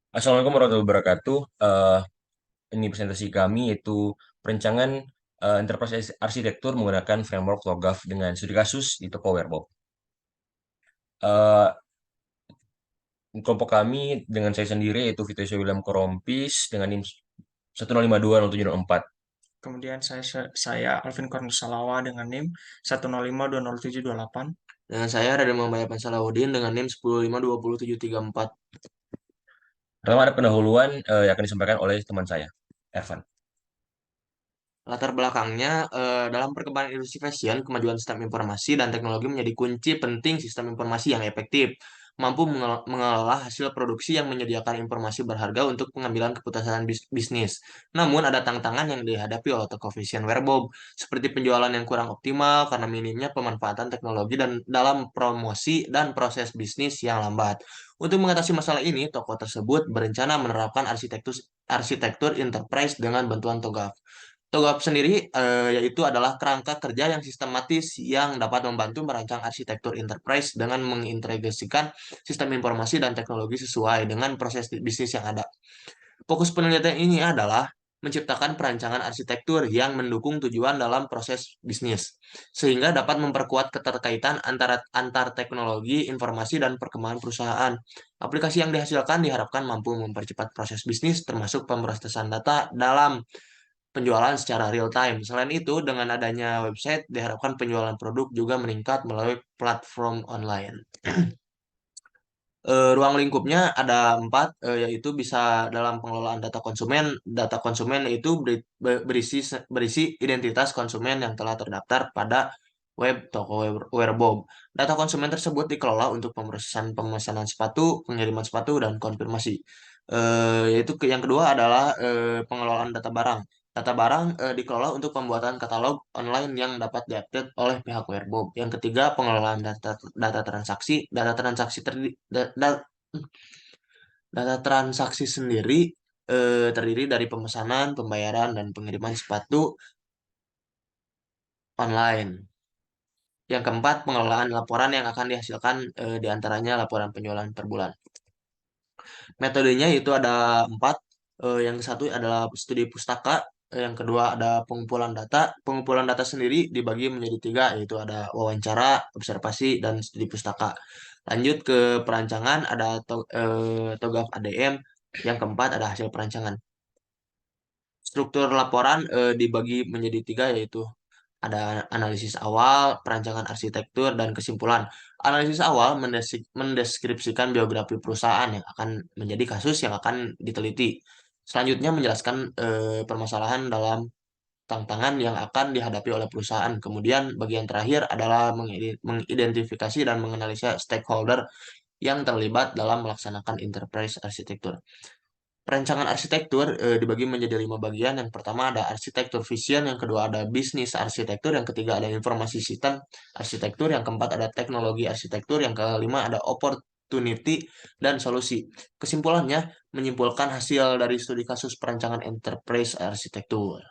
Assalamualaikum warahmatullahi wabarakatuh. Ini presentasi kami yaitu perencangan enterprise arsitektur menggunakan framework TOGAF dengan studi kasus di toko Werbob. Eh, Kelompok kami dengan saya sendiri yaitu Fitri William Korompis dengan NIM 105207064. Kemudian saya Alvin Kornusalawa dengan NIM 105200728. Dengan saya Raden Muhammad Salahuddin dengan NIM 105202734. Pertama ada pendahuluan yang akan disampaikan oleh teman saya, Ervan. Latar belakangnya, dalam perkembangan industri fashion, kemajuan sistem informasi dan teknologi menjadi kunci penting sistem informasi yang efektif, mampu mengelola hasil produksi yang menyediakan informasi berharga untuk pengambilan keputusan bisnis. Namun, ada tantangan yang dihadapi oleh toko fashion wearable, seperti penjualan yang kurang optimal karena minimnya pemanfaatan teknologi dan dalam promosi dan proses bisnis yang lambat. Untuk mengatasi masalah ini, toko tersebut berencana menerapkan arsitektur arsitektur enterprise dengan bantuan TOGAF. TOGAF sendiri yaitu adalah kerangka kerja yang sistematis yang dapat membantu merancang arsitektur enterprise dengan mengintegrasikan sistem informasi dan teknologi sesuai dengan proses bisnis yang ada. Fokus penelitian ini adalah menciptakan perancangan arsitektur yang mendukung tujuan dalam proses bisnis, sehingga dapat memperkuat keterkaitan antara antar teknologi, informasi, dan perkembangan perusahaan. Aplikasi yang dihasilkan diharapkan mampu mempercepat proses bisnis, termasuk pemrosesan data dalam penjualan secara real time. Selain itu, dengan adanya website, diharapkan penjualan produk juga meningkat melalui platform online. Ruang lingkupnya ada empat, yaitu bisa dalam pengelolaan data konsumen. Data konsumen itu berisi identitas konsumen yang telah terdaftar pada web toko Wearbob. Data konsumen tersebut dikelola untuk pemrosesan pemesanan sepatu, pengiriman sepatu, dan konfirmasi. Yaitu yang kedua adalah pengelolaan data barang. Data barang dikelola untuk pembuatan katalog online yang dapat diupdate oleh pihak Wearbob. Yang ketiga, pengelolaan data data transaksi. Data transaksi sendiri terdiri dari pemesanan, pembayaran, dan pengiriman sepatu online. Yang keempat, pengelolaan laporan yang akan dihasilkan di antaranya laporan penjualan per bulan. Metodenya itu ada empat. Yang satu adalah studi pustaka. Yang kedua ada pengumpulan data. Pengumpulan data sendiri dibagi menjadi tiga, yaitu ada wawancara, observasi, dan studi pustaka. Lanjut ke perancangan, ada TOGAF ADM. Yang keempat ada hasil perancangan. Struktur laporan dibagi menjadi tiga, yaitu ada analisis awal, perancangan arsitektur, dan kesimpulan. Analisis awal mendeskripsikan biografi perusahaan yang akan menjadi kasus yang akan diteliti. Selanjutnya menjelaskan permasalahan dalam tantangan yang akan dihadapi oleh perusahaan. Kemudian bagian terakhir adalah mengidentifikasi dan menganalisa stakeholder yang terlibat dalam melaksanakan enterprise arsitektur. Perancangan arsitektur dibagi menjadi 5 bagian. Yang pertama ada arsitektur vision, yang kedua ada bisnis arsitektur, yang ketiga ada informasi sistem arsitektur, yang keempat ada teknologi arsitektur, yang kelima ada opportunity dan solusi. Kesimpulannya menyimpulkan hasil dari studi kasus perancangan enterprise arsitektur.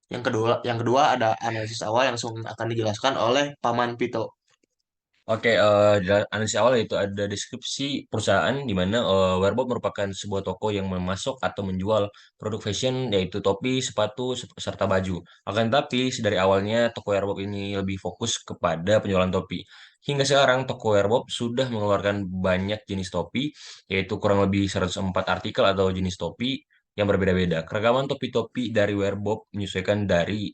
Yang kedua ada analisis awal yang langsung akan dijelaskan oleh Paman Pito. Oke, analisis awal itu ada deskripsi perusahaan di mana Wearbob merupakan sebuah toko yang memasok atau menjual produk fashion yaitu topi, sepatu, serta baju. Akan tetapi dari awalnya toko Wearbob ini lebih fokus kepada penjualan topi. Hingga sekarang toko Wearbob sudah mengeluarkan banyak jenis topi, yaitu kurang lebih 104 artikel atau jenis topi yang berbeda-beda. Keragaman topi-topi dari Wearbob menyesuaikan dari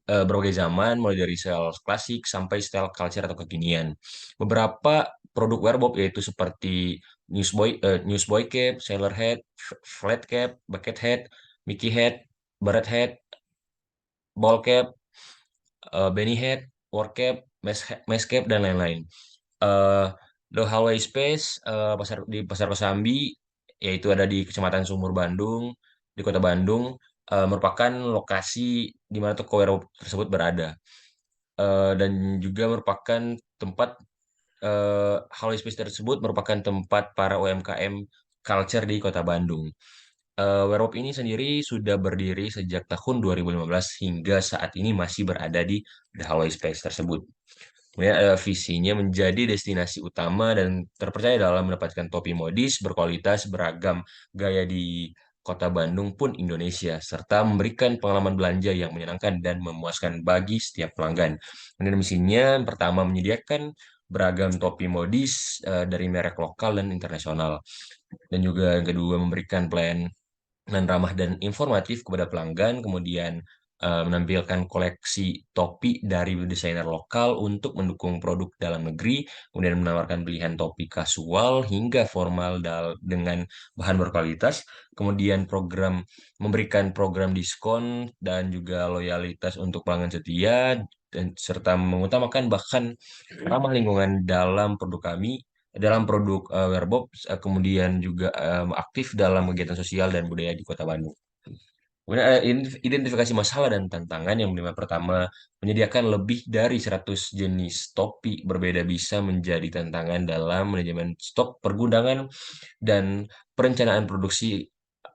berbagai zaman, mulai dari style klasik sampai style culture atau kekinian. Beberapa produk wearbob yaitu seperti Newsboy Cap, Sailor Hat, Flat Cap, Bucket Hat, Mickey Hat, Barrett Hat, Ball Cap, Benny Hat, Work Cap, Mesh Cap, dan lain-lain. Eh, The Hallway Space di Pasar Kosambi, yaitu ada di Kecamatan Sumur Bandung, di Kota Bandung, merupakan lokasi di mana toko wearbob tersebut berada. Dan juga merupakan tempat Hallway Space tersebut merupakan tempat para UMKM culture di Kota Bandung. Werewolf ini sendiri sudah berdiri sejak tahun 2015 hingga saat ini masih berada di The Hallway Space tersebut. Kemudian visinya menjadi destinasi utama dan terpercaya dalam mendapatkan topi modis berkualitas beragam gaya di Kota Bandung pun Indonesia, serta memberikan pengalaman belanja yang menyenangkan dan memuaskan bagi setiap pelanggan. Kemudian misinya yang pertama menyediakan beragam topi modis dari merek lokal dan internasional. Dan juga yang kedua memberikan pelayanan ramah dan informatif kepada pelanggan, kemudian menampilkan koleksi topi dari desainer lokal untuk mendukung produk dalam negeri, kemudian menawarkan pilihan topi kasual hingga formal dengan bahan berkualitas, kemudian memberikan program diskon dan juga loyalitas untuk pelanggan setia, dan serta mengutamakan bahkan ramah lingkungan dalam produk Werbob, kemudian juga aktif dalam kegiatan sosial dan budaya di Kota Bandung. Kemudian identifikasi masalah dan tantangan yang pertama, menyediakan lebih dari 100 jenis topi berbeda bisa menjadi tantangan dalam manajemen stok pergundangan dan perencanaan produksi.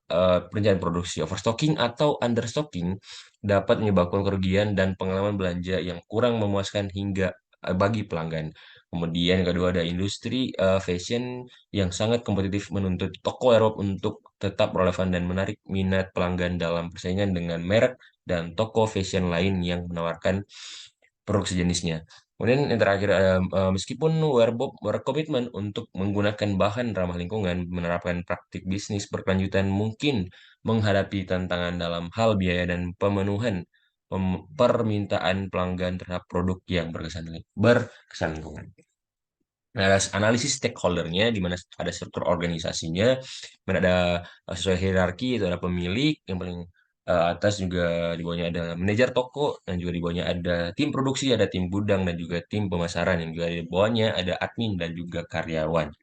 Perencanaan produksi overstocking atau understocking dapat menyebabkan kerugian dan pengalaman belanja yang kurang memuaskan hingga bagi pelanggan. Kemudian yang kedua ada industri fashion yang sangat kompetitif menuntut toko Eropa untuk tetap relevan dan menarik minat pelanggan dalam persaingan dengan merek dan toko fashion lain yang menawarkan produk sejenisnya. Kemudian yang terakhir, meskipun Werbob berkomitmen untuk menggunakan bahan ramah lingkungan, menerapkan praktik bisnis berkelanjutan mungkin menghadapi tantangan dalam hal biaya dan pemenuhan permintaan pelanggan terhadap produk yang berkesan lingkungan. Nah, ada analisis stakeholder-nya, di mana ada struktur organisasinya, di mana ada sesuai hierarki, itu ada pemilik, yang paling atas juga di bawahnya ada manajer toko, dan juga di bawahnya ada tim produksi, ada tim gudang, dan juga tim pemasaran, yang juga di bawahnya ada admin dan juga karyawan.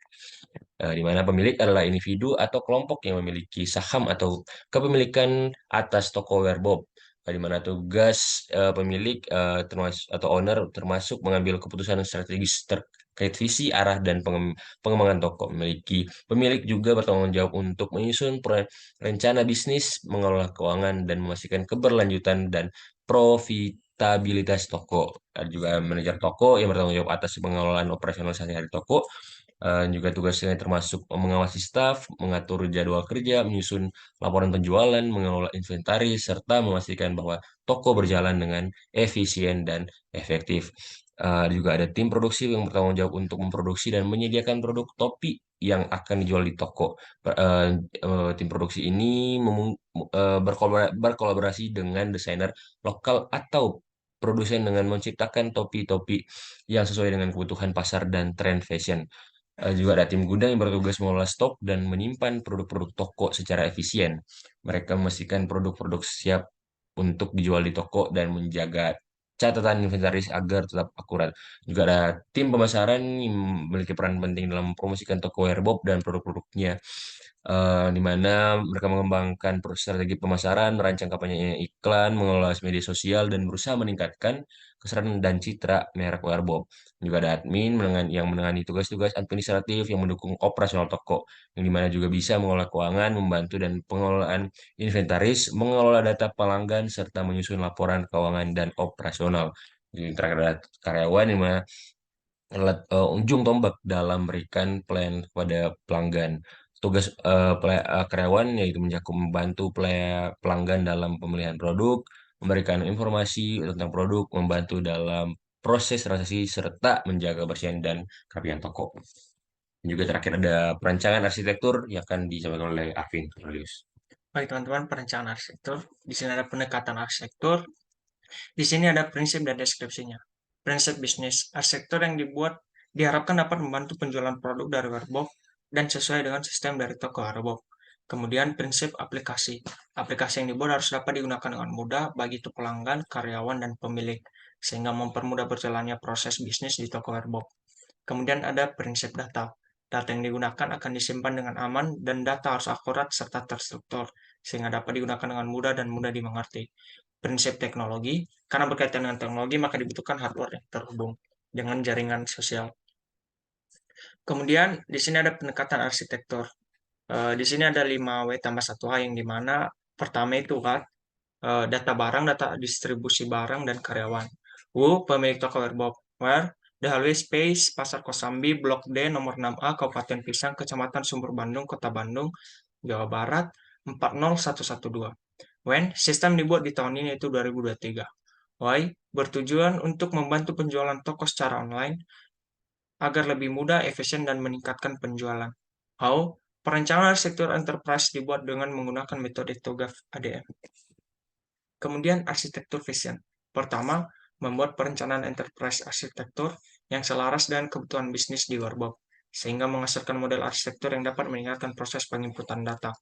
Di mana pemilik adalah individu atau kelompok yang memiliki saham atau kepemilikan atas toko Werbob. Di mana tugas pemilik termasuk atau owner termasuk mengambil keputusan strategis terkait visi, arah, dan pengembangan toko. Pemilik juga bertanggung jawab untuk menyusun rencana bisnis, mengelola keuangan, dan memastikan keberlanjutan dan profitabilitas toko. Ada juga manajer toko yang bertanggung jawab atas pengelolaan operasional sehari-hari toko. Juga tugasnya termasuk mengawasi staf, mengatur jadwal kerja, menyusun laporan penjualan, mengelola inventaris, serta memastikan bahwa toko berjalan dengan efisien dan efektif. Juga ada tim produksi yang bertanggung jawab untuk memproduksi dan menyediakan produk topi yang akan dijual di toko. Tim produksi ini berkolaborasi dengan desainer lokal atau produsen dengan menciptakan topi-topi yang sesuai dengan kebutuhan pasar dan tren fashion. Juga ada tim gudang yang bertugas mengelola stok dan menyimpan produk-produk toko secara efisien. Mereka memastikan produk-produk siap untuk dijual di toko dan menjaga catatan inventaris agar tetap akurat. Juga ada tim pemasaran yang memiliki peran penting dalam mempromosikan toko Airbob dan produk-produknya, di mana mereka mengembangkan strategi pemasaran, merancang kampanye iklan, mengelola media sosial, dan berusaha meningkatkan keseruan dan citra merek Airbob. Juga ada admin yang menangani tugas-tugas administratif yang mendukung operasional toko, yang dimana juga bisa mengelola keuangan, membantu dan pengelolaan inventaris, mengelola data pelanggan, serta menyusun laporan keuangan dan operasional. Jadi terakhir ada karyawan yang mana ujung tombak dalam memberikan pelayanan kepada pelanggan. Tugas karyawan yaitu mencakup membantu pelanggan dalam pemilihan produk, memberikan informasi tentang produk, membantu dalam proses transaksi, serta menjaga kebersihan dan kerapian toko. Juga terakhir ada perancangan arsitektur yang akan disampaikan oleh Arvin Cornelius. Baik teman-teman, perencanaan arsitektur. Di sini ada pendekatan arsitektur. Di sini ada prinsip dan deskripsinya. Prinsip bisnis arsitektur yang dibuat diharapkan dapat membantu penjualan produk dari Werbob dan sesuai dengan sistem dari toko Werbob. Kemudian prinsip aplikasi. Aplikasi yang dibuat harus dapat digunakan dengan mudah bagi itu pelanggan, karyawan, dan pemilik, sehingga mempermudah berjalannya proses bisnis di toko Werbob. Kemudian ada prinsip data. Data yang digunakan akan disimpan dengan aman dan data harus akurat serta terstruktur, sehingga dapat digunakan dengan mudah dan mudah dimengerti. Prinsip teknologi, karena berkaitan dengan teknologi maka dibutuhkan hardware yang terhubung dengan jaringan sosial. Kemudian di sini ada pendekatan arsitektur. Di sini ada 5W tambah 1H yang dimana pertama itu kan data barang, data distribusi barang, dan karyawan. W, pemilik toko Werbob. Where, DHW Space, Pasar Kosambi, Blok D, nomor 6A, Kabupaten Pisang, Kecamatan Sumber Bandung, Kota Bandung, Jawa Barat, 40112. When, sistem dibuat di tahun ini yaitu 2023. Why, bertujuan untuk membantu penjualan toko secara online agar lebih mudah, efisien, dan meningkatkan penjualan. How, perencanaan arsitektur enterprise dibuat dengan menggunakan metode TOGAF ADM. Kemudian arsitektur fashion. Pertama, membuat perencanaan enterprise arsitektur yang selaras dengan kebutuhan bisnis di Warbob, sehingga menghasilkan model arsitektur yang dapat meningkatkan proses penginputan data.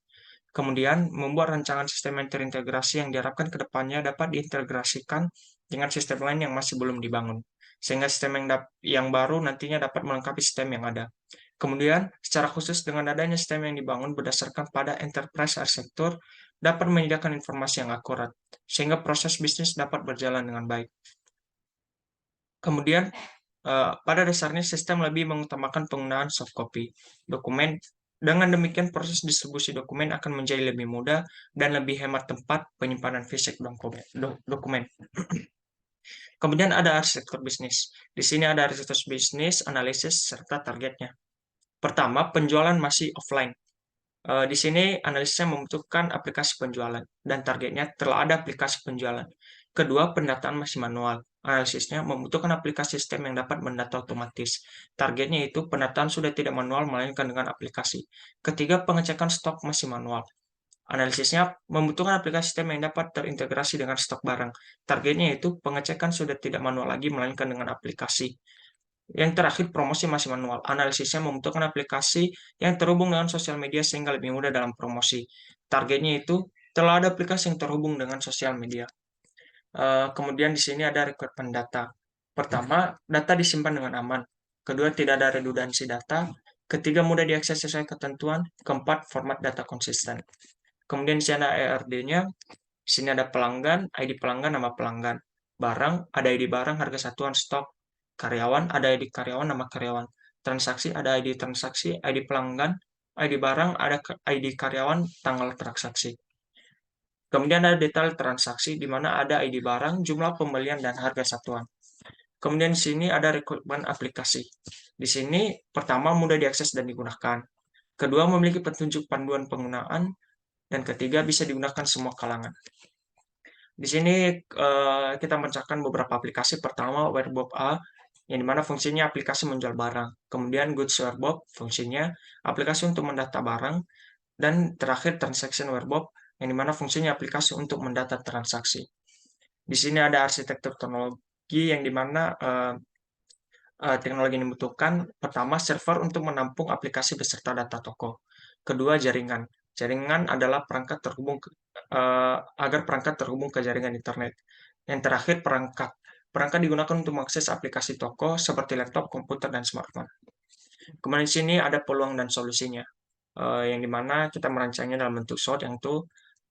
Kemudian, membuat rancangan sistem yang terintegrasi yang diharapkan ke depannya dapat diintegrasikan dengan sistem lain yang masih belum dibangun, sehingga sistem yang baru nantinya dapat melengkapi sistem yang ada. Kemudian, secara khusus dengan adanya sistem yang dibangun berdasarkan pada enterprise arsitektur dapat menyediakan informasi yang akurat, sehingga proses bisnis dapat berjalan dengan baik. Kemudian, pada dasarnya sistem lebih mengutamakan penggunaan soft copy dokumen. Dengan demikian, proses distribusi dokumen akan menjadi lebih mudah dan lebih hemat tempat penyimpanan fisik dokumen. Kemudian ada arsitektur bisnis. Di sini ada arsitektur bisnis, analisis, serta targetnya. Pertama, penjualan masih offline. Di sini analisisnya membutuhkan aplikasi penjualan, dan targetnya telah ada aplikasi penjualan. Kedua, pendataan masih manual. Analisisnya membutuhkan aplikasi sistem yang dapat mendata otomatis. Targetnya itu pendataan sudah tidak manual, melainkan dengan aplikasi. Ketiga, pengecekan stok masih manual. Analisisnya membutuhkan aplikasi sistem yang dapat terintegrasi dengan stok barang. Targetnya itu pengecekan sudah tidak manual lagi, melainkan dengan aplikasi. Yang terakhir, promosi masih manual. Analisisnya membutuhkan aplikasi yang terhubung dengan sosial media sehingga lebih mudah dalam promosi. Targetnya itu telah ada aplikasi yang terhubung dengan sosial media. Kemudian di sini ada requirement data. Pertama, data disimpan dengan aman. Kedua, tidak ada redundansi data. Ketiga, mudah diakses sesuai ketentuan. Keempat, format data konsisten. Kemudian di sini ada ERD-nya. Di sini ada pelanggan, ID pelanggan, nama pelanggan. Barang, ada ID barang, harga satuan, stok. Karyawan, ada ID karyawan, nama karyawan. Transaksi, ada ID transaksi, ID pelanggan, ID barang, ada ID karyawan, tanggal transaksi. Kemudian ada detail transaksi, di mana ada ID barang, jumlah pembelian, dan harga satuan. Kemudian di sini ada rekrutmen aplikasi. Di sini, pertama, mudah diakses dan digunakan. Kedua, memiliki petunjuk panduan penggunaan. Dan ketiga, bisa digunakan semua kalangan. Di sini kita mencari beberapa aplikasi. Pertama, Warebob A, yang dimana fungsinya aplikasi menjual barang. Kemudian Goods Warebob, fungsinya aplikasi untuk mendata barang. Dan terakhir Transaction Warebob, yang dimana fungsinya aplikasi untuk mendata transaksi. Di sini ada arsitektur teknologi yang dimana teknologi yang dibutuhkan. Pertama, server untuk menampung aplikasi beserta data toko. Kedua, jaringan. Jaringan adalah perangkat terhubung agar perangkat terhubung ke jaringan internet. Yang terakhir, perangkat. Perangkat digunakan untuk mengakses aplikasi toko seperti laptop, komputer, dan smartphone. Kemudian di sini ada peluang dan solusinya, yang dimana kita merancangnya dalam bentuk SWOT, yang itu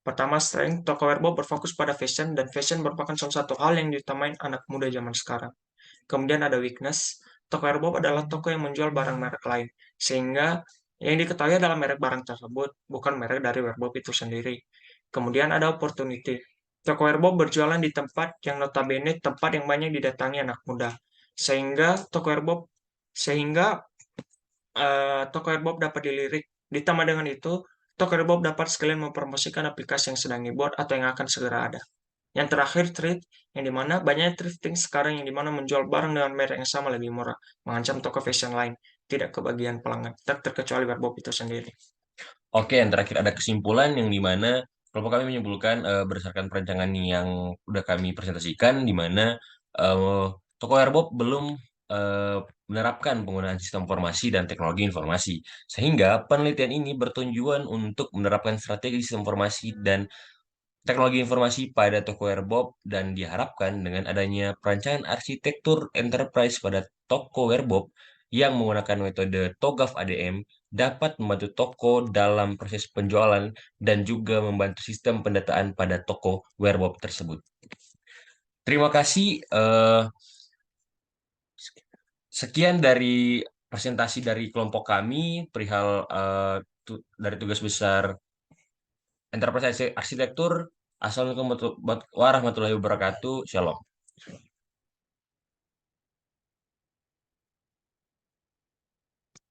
pertama, strength, toko Warebob berfokus pada fashion, dan fashion merupakan salah satu hal yang diutamain anak muda zaman sekarang. Kemudian ada weakness, toko Warebob adalah toko yang menjual barang merek lain, sehingga yang diketahui adalah merek barang tersebut, bukan merek dari Warebob itu sendiri. Kemudian ada opportunity, toko Warebob berjualan di tempat yang notabene tempat yang banyak didatangi anak muda, sehingga toko Warebob dapat dilirik. Ditambah dengan itu, Toko Rebob dapat sekalian mempromosikan aplikasi yang sedang dibuat atau yang akan segera ada. Yang terakhir, thrift, yang dimana banyak thrifting sekarang yang dimana menjual barang dengan merek yang sama lebih murah, mengancam toko fashion lain, tidak kebagian pelanggan, terkecuali Rebob itu sendiri. Oke, yang terakhir ada kesimpulan yang dimana kelompok kami menyimpulkan berdasarkan perencanaan yang udah kami presentasikan, di mana toko Airbob belum menerapkan penggunaan sistem informasi dan teknologi informasi, sehingga penelitian ini bertujuan untuk menerapkan strategi sistem informasi dan teknologi informasi pada toko Airbob, dan diharapkan dengan adanya perancangan arsitektur enterprise pada toko Airbob yang menggunakan metode TOGAF ADM dapat membantu toko dalam proses penjualan dan juga membantu sistem pendataan pada toko Werebob tersebut. Terima kasih. Sekian dari presentasi dari kelompok kami perihal dari tugas besar Enterprise Arsitektur. Assalamualaikum warahmatullahi wabarakatuh. Shalom.